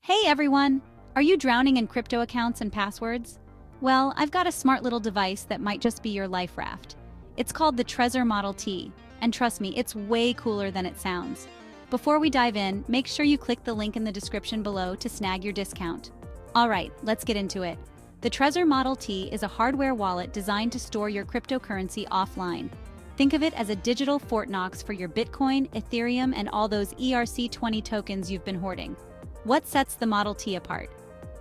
Hey everyone! Are you drowning in crypto accounts and passwords? Well, I've got a smart little device that might just be your life raft. It's called the Trezor Model T, and trust me, it's way cooler than it sounds. Before we dive in, make sure you click the link in the description below to snag your discount. Alright, let's get into it. The Trezor Model T is a hardware wallet designed to store your cryptocurrency offline. Think of it as a digital Fort Knox for your Bitcoin, Ethereum, and all those ERC20 tokens you've been hoarding. What sets the Model T apart?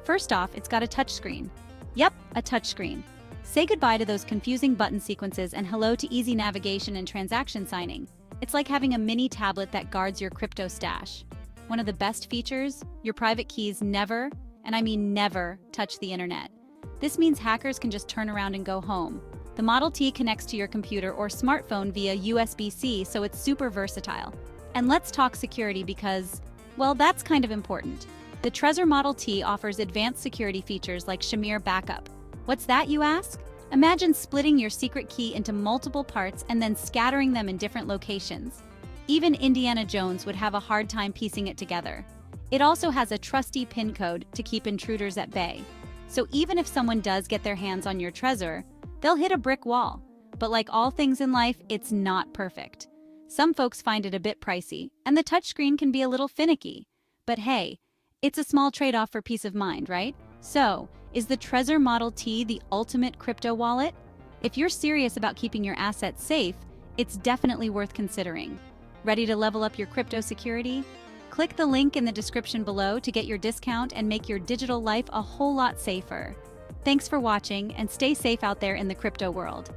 First off, it's got a touchscreen. Yep, a touchscreen. Say goodbye to those confusing button sequences and hello to easy navigation and transaction signing. It's like having a mini tablet that guards your crypto stash. One of the best features? Your private keys never, and I mean never, touch the internet. This means hackers can just turn around and go home. The Model T connects to your computer or smartphone via USB-C, so it's super versatile. And let's talk security because, well, that's kind of important. The Trezor Model T offers advanced security features like Shamir Backup. What's that, you ask? Imagine splitting your secret key into multiple parts and then scattering them in different locations. Even Indiana Jones would have a hard time piecing it together. It also has a trusty PIN code to keep intruders at bay. So even if someone does get their hands on your Trezor, they'll hit a brick wall. But like all things in life, it's not perfect. Some folks find it a bit pricey, and the touchscreen can be a little finicky. But hey, it's a small trade-off for peace of mind, right? So, is the Trezor Model T the ultimate crypto wallet? If you're serious about keeping your assets safe, it's definitely worth considering. Ready to level up your crypto security? Click the link in the description below to get your discount and make your digital life a whole lot safer. Thanks for watching, and stay safe out there in the crypto world.